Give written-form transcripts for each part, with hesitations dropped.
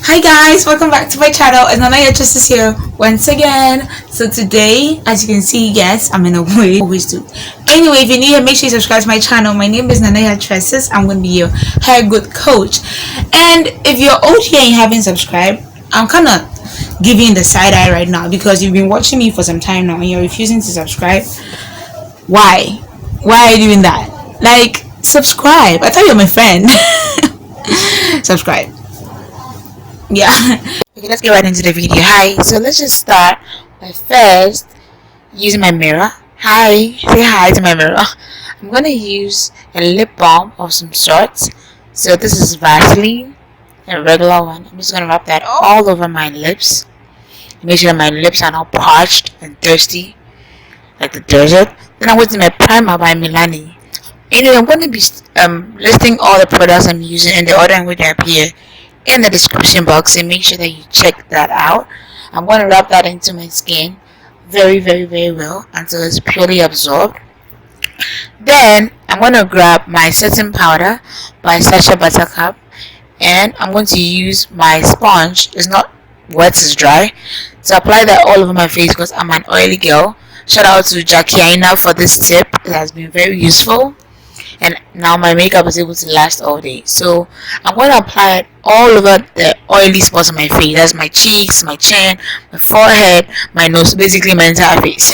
Hi guys, welcome back to my channel. It's NanaYaa Tresses here once again. So today, as you can see, yes, I'm in a way, always do. Anyway, if you're new here, make sure you subscribe to my channel. My name is NanaYaa Tresses. I'm going to be your hair growth coach. And if you're old here and you haven't subscribed, I'm kind of giving the side eye right now because you've been watching me for some time now and you're refusing to subscribe. Why? Why are you doing that? Like, subscribe. I thought you were my friend. Subscribe. Yeah. Okay, let's get right into the video. Hi. So let's just start by first using my mirror. Hi. Say hi to my mirror. I'm gonna use a lip balm of some sorts. So this is Vaseline, a regular one. I'm just gonna rub that all over my lips. Make sure that my lips are not parched and thirsty like the desert. Then I'm using my primer by Milani. Anyway, I'm going to be listing all the products I'm using in the order in which they appear in the description box, and make sure that you check that out. I'm going to rub that into my skin very well until it's purely absorbed. Then I'm going to grab my setting powder by Sacha Buttercup, and I'm going to use my sponge. It's not wet, it's dry, to apply that all over my face because I'm an oily girl. Shout out to Jackie for this tip. It has been very useful, and now my makeup is able to last all day. So I'm going to apply it all over the oily spots on my face. That's my cheeks, my chin, my forehead, my nose, basically my entire face.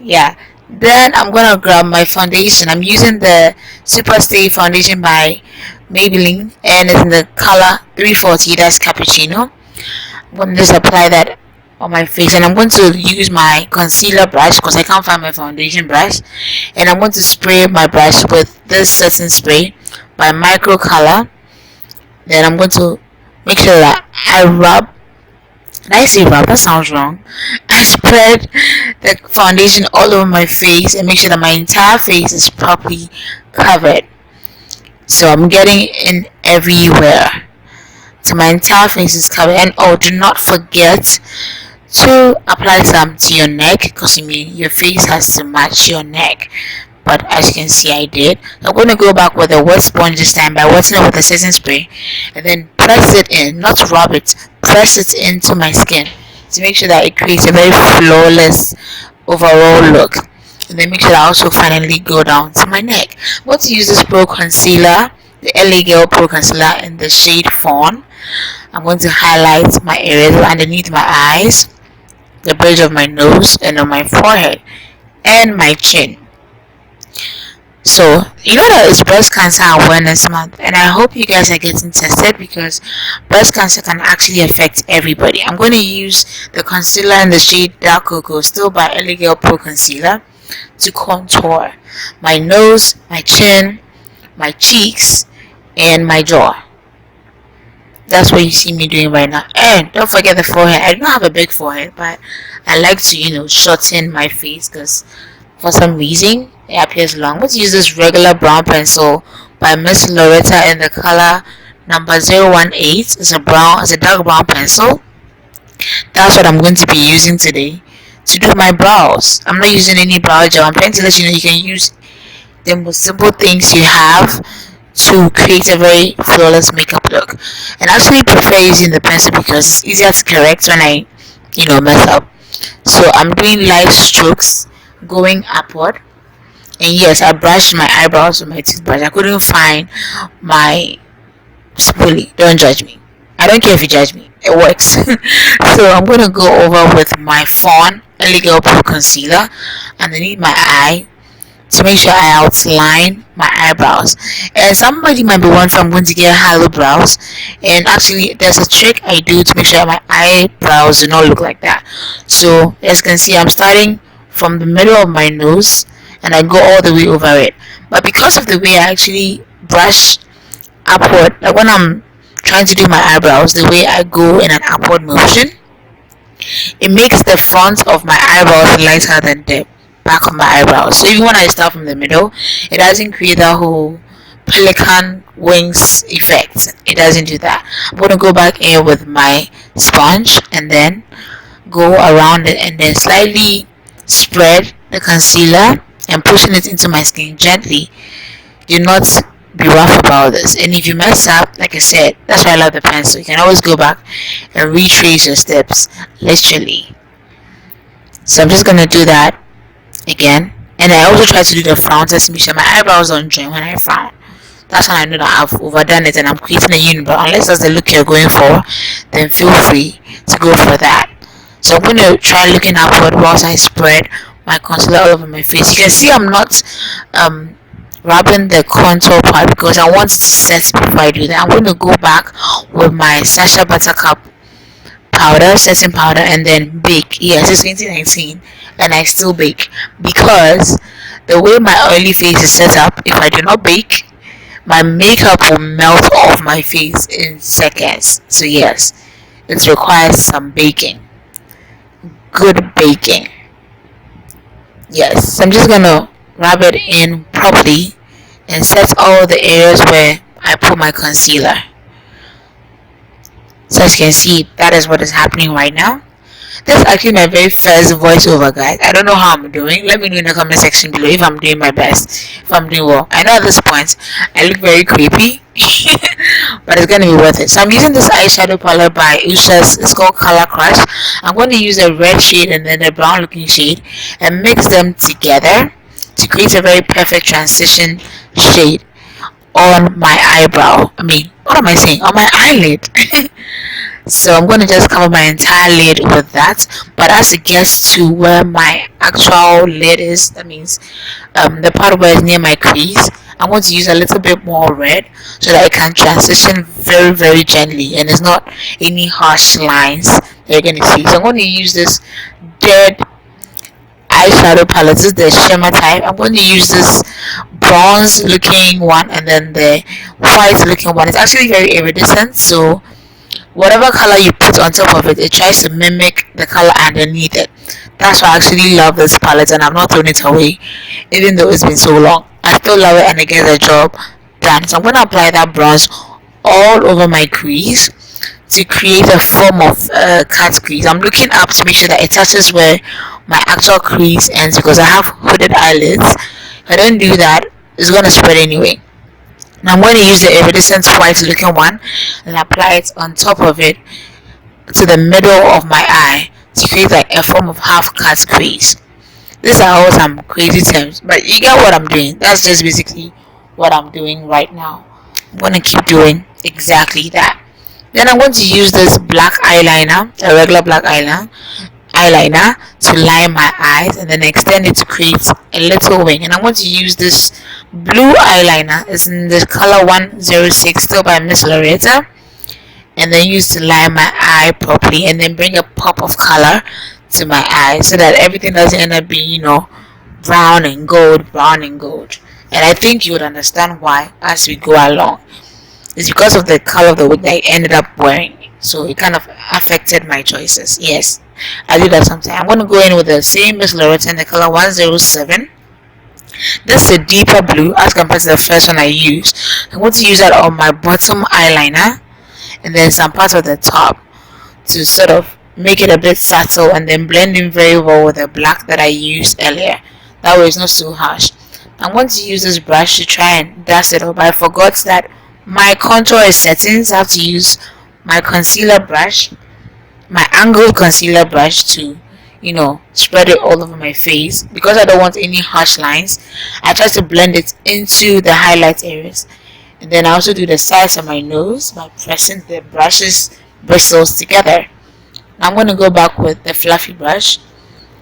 Yeah. Then I'm going to grab my foundation. I'm using the Super Stay foundation by Maybelline, and it's in the color 340. That's cappuccino. I'm going to just apply that on my face, and I'm going to use my concealer brush because I can't find my foundation brush, and I'm going to spray my brush with this setting spray by Micro Color. Then I'm going to make sure that I rub, did I say rub? That sounds wrong. I spread the foundation all over my face and make sure that my entire face is properly covered. So I'm getting in everywhere, so my entire face is covered. And oh, do not forget to apply some to your neck because your face has to match your neck. But as you can see, I did. I'm going to go back with a wet sponge this time by wetting it with a setting spray, and then press it in, not rub it, press it into my skin to make sure that it creates a very flawless overall look. And then make sure that I also finally go down to my neck. I'm going to use this Pro Concealer, the LA Girl Pro Concealer in the shade Fawn. I'm going to highlight my areas underneath my eyes, the bridge of my nose, and on my forehead and my chin. So you know that it's breast cancer awareness month, and I hope you guys are getting tested because breast cancer can actually affect everybody. I'm going to use the concealer in the shade Dark Cocoa, still by LA Girl Pro Concealer, to contour my nose, my chin, my cheeks, and my jaw. That's what you see me doing right now. And don't forget the forehead. I don't have a big forehead, but I like to, shorten my face because for some reason it appears long. Let's use this regular brown pencil by Miss Loretta in the color number 018. It's a dark brown pencil. That's what I'm going to be using today to do my brows. I'm not using any brow gel. I'm trying to let you know you can use the most simple things you have to create a very flawless makeup look. And I actually prefer using the pencil because it's easier to correct when I mess up. So I'm doing light strokes going upward, and yes, I brushed my eyebrows with my toothbrush. I couldn't find my spoolie. Don't judge me. I don't care if you judge me, it works. So I'm going to go over with my Fawn LA Girl Pro Concealer underneath my eye to make sure I outline my eyebrows. And somebody might be wondering if I'm going to get hollow brows, and actually there's a trick I do to make sure my eyebrows do not look like that. So as you can see, I'm starting from the middle of my nose and I go all the way over it. But because of the way I actually brush upward, like when I'm trying to do my eyebrows, the way I go in an upward motion, it makes the front of my eyebrows lighter than the back of my eyebrows. So even when I start from the middle, it doesn't create that whole pelican wings effect. It doesn't do that. I'm going to go back in with my sponge and then go around it and then slightly spread the concealer and pushing it into my skin gently. Do not be rough about this. And if you mess up, like I said, that's why I love the pencil. You can always go back and retrace your steps, literally. So I'm just gonna do that again. And I also try to do the frown test, make sure my eyebrows don't join when I frown. That's when I know that I've overdone it and I'm creating a unibrow. Unless that's the look you're going for, then feel free to go for that. So I'm going to try looking upward whilst I spread my concealer all over my face. You can see I'm not rubbing the contour part because I want it to set before I do that. I'm going to go back with my Sacha Buttercup powder, setting powder, and then bake. Yes, it's 2019 and I still bake because the way my oily face is set up, if I do not bake, my makeup will melt off my face in seconds. So yes, it requires some baking, good baking. Yes, so I'm just gonna rub it in properly and set all the areas where I put my concealer. So as you can see, that is what is happening right now. This is actually my very first voiceover, guys. I don't know how I'm doing. Let me know in the comment section below if I'm doing my best, if I'm doing well. I know at this point I look very creepy, but it's gonna be worth it. So I'm using this eyeshadow palette by Ushas. It's called Color Crush. I'm going to use a red shade and then a brown looking shade and mix them together to create a very perfect transition shade on my eyebrow. What am I saying? On my eyelid. So I'm going to just cover my entire lid with that, but as it gets to where my actual lid is, that means the part where it's near my crease, I'm going to use a little bit more red so that it can transition very, very gently and there's not any harsh lines that you're going to see. So I'm going to use this dead eyeshadow palette. This is the shimmer type. I'm going to use this bronze looking one and then the white looking one. It's actually very iridescent, so whatever color you put on top of it, it tries to mimic the color underneath it. That's why I actually love this palette and I'm not throwing it away, even though it's been so long. I still love it and it gets the job done. So I'm going to apply that bronze all over my crease to create a form of cat crease. I'm looking up to make sure that it touches where my actual crease ends because I have hooded eyelids. If I don't do that, it's going to spread anyway. Now I'm going to use the iridescent white looking one and apply it on top of it to the middle of my eye to create like a form of half cut crease. These are all some crazy terms, but you get what I'm doing. That's just basically what I'm doing right now. I'm going to keep doing exactly that. Then I'm going to use this black eyeliner, a regular black eyeliner to line my eyes and then extend it to create a little wing. And I'm going to use this blue eyeliner. It's in the color 106, still by Miss Loretta, and then use to line my eye properly and then bring a pop of color to my eye so that everything doesn't end up being, brown and gold. And I think you would understand why as we go along. It's because of the color of the wig that I ended up wearing, so it kind of affected my choices. Yes, I do that sometimes. I'm going to go in with the same Miss Loretta in the color 107. This is a deeper blue as compared to the first one I used. I'm going to use that on my bottom eyeliner and then some parts of the top to sort of make it a bit subtle and then blend in very well with the black that I used earlier. That way it's not so harsh. I'm going to use this brush to try and dust it up, but I forgot that my contour is setting, so I have to use my concealer brush, my angled concealer brush to spread it all over my face. Because I don't want any harsh lines, I try to blend it into the highlight areas. And then I also do the sides of my nose by pressing the bristles together. Now I'm going to go back with the fluffy brush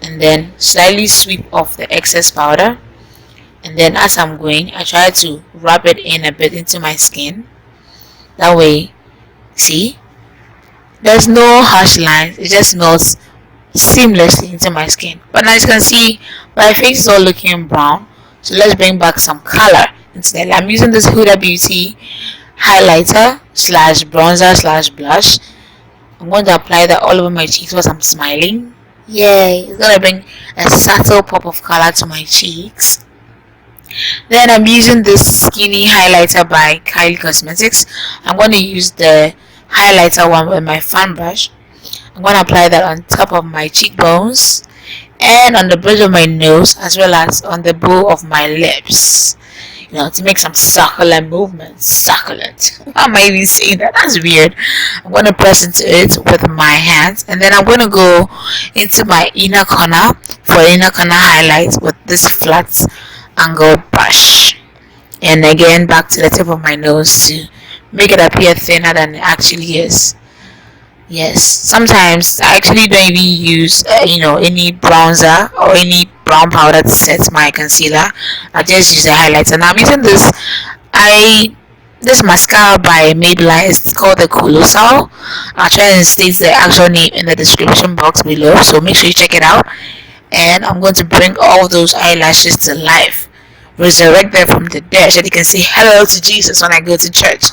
and then slightly sweep off the excess powder. And then as I'm going, I try to rub it in a bit into my skin. That way, see, there's no harsh lines. It just melts seamlessly into my skin. But now as you can see, my face is all looking brown. So let's bring back some color instead. I'm using this Huda Beauty highlighter slash bronzer slash blush. I'm going to apply that all over my cheeks while I'm smiling. Yay! It's going to bring a subtle pop of color to my cheeks. Then I'm using this skinny highlighter by Kylie Cosmetics. I'm going to use the highlighter one with my fan brush. I'm going to apply that on top of my cheekbones and on the bridge of my nose as well as on the bow of my lips. to make some succulent movements. Succulent. Why am I even saying that? That's weird. I'm going to press into it with my hands, and then I'm going to go into my inner corner for inner corner highlights with this flat angle brush. And again, back to the tip of my nose to make it appear thinner than it actually is. Yes, sometimes I actually don't even use any bronzer or any brown powder to set my concealer. I just use the highlighter. And I'm using this mascara by Maybelline. It's called the Colossal. I'll try and state the actual name in the description box below, so make sure you check it out. And I'm going to bring all those eyelashes to life, resurrect them from the dead, so they can say hello to Jesus when I go to church.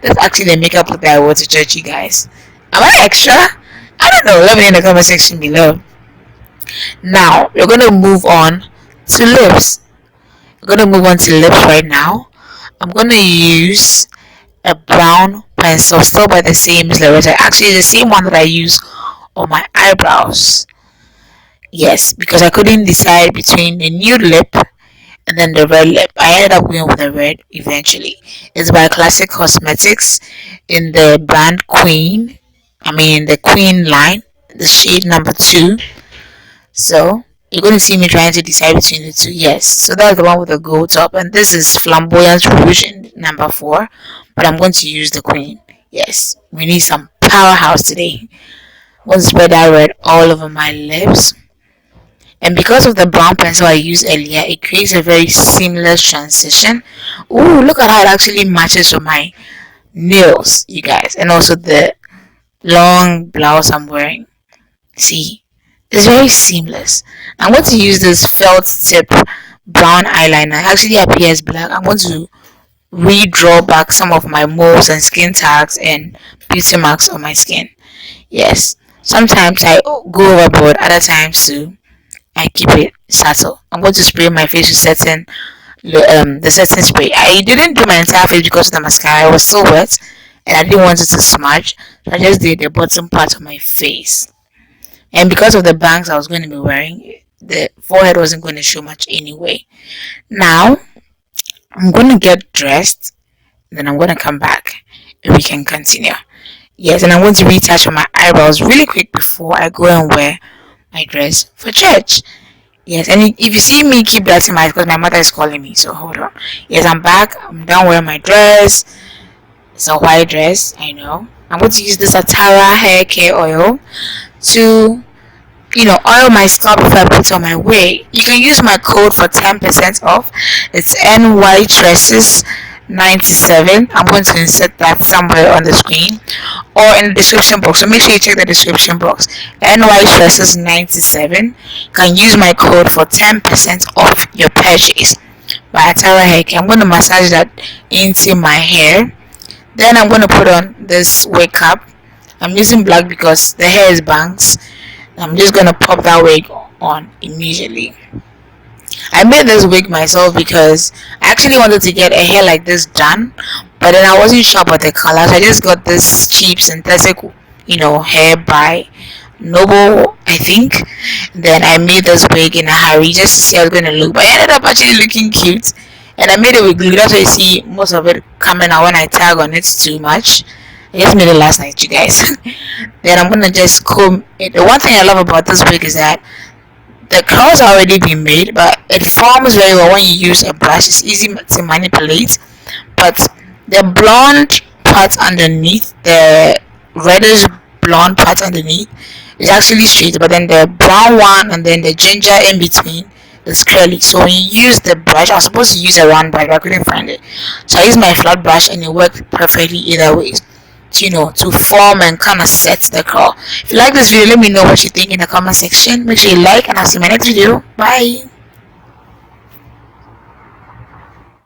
That's actually the makeup look that I wore to church, you guys. Am I extra? I don't know. Let me know in the comment section below. Now we're gonna move on to lips. We're gonna move on to lips right now. I'm gonna use a brown pencil, still by the same Loretta. Actually, the same one that I use on my eyebrows. Yes, because I couldn't decide between the nude lip and then the red lip. I ended up going with the red eventually. It's by Classic Cosmetics in the brand Queen. The Queen line, the shade number 2. So you're going to see me trying to decide between the two. Yes, so that's the one with the gold top, and this is Flamboyant Rouge number 4, but I'm going to use the Queen. Yes, we need some powerhouse today. I'm going to spread that red all over my lips. And because of the brown pencil I used earlier, it creates a very seamless transition. Ooh, look at how it actually matches with my nails, you guys, and also the long blouse I'm wearing. See, it's very seamless. I'm going to use this felt tip brown eyeliner. It actually appears black. I'm going to redraw back some of my moles and skin tags and beauty marks on my skin. Yes, sometimes I go overboard, other times too I keep it subtle. I'm going to spray my face with the setting spray. I didn't do my entire face because of the mascara. It was so wet and I didn't want it to smudge, so I just did the bottom part of my face. And because of the bangs I was going to be wearing, the forehead wasn't going to show much anyway. Now I'm going to get dressed, then I'm going to come back and we can continue. Yes, and I'm going to retouch my eyebrows really quick before I go and wear my dress for church. Yes, and if you see me keep that in mind, because my mother is calling me, so hold on. Yes, I'm back. I'm done wearing my dress. It's a white dress, I know. I'm going to use this Atara hair care oil to oil my scalp before I put on my wig. You can use my code for 10% off. It's NanaYaa Tresses 97. I'm going to insert that somewhere on the screen or in the description box, so make sure you check the description box. NanaYaa Tresses 97. You can use my code for 10% off your purchase by Atara hair care. I'm going to massage that into my hair. Then I'm going to put on this wig cap. I'm using black because the hair is bangs. I'm just going to pop that wig on immediately. I made this wig myself because I actually wanted to get a hair like this done, but then I wasn't sure about the color, so I just got this cheap synthetic hair by Noble, I think. Then I made this wig in a hurry just to see how it's going to look, but it ended up actually looking cute. And I made it with glue. That's why you see most of it coming out when I tag on it too much. I just made it last night, you guys. Then I'm gonna just comb it. The one thing I love about this wig is that the curls are already been made, but it forms very well when you use a brush. It's easy to manipulate. But the blonde part underneath, the reddish blonde part underneath, is actually straight, but then the brown one and then the ginger in between is curly. So when you use the brush, I was supposed to use a round brush, but I couldn't find it, so I used my flat brush and it worked perfectly either way, to form and kind of set the curl. If you like this video, let me know what you think in the comment section. Make sure you like, and I'll see you in my next video. Bye.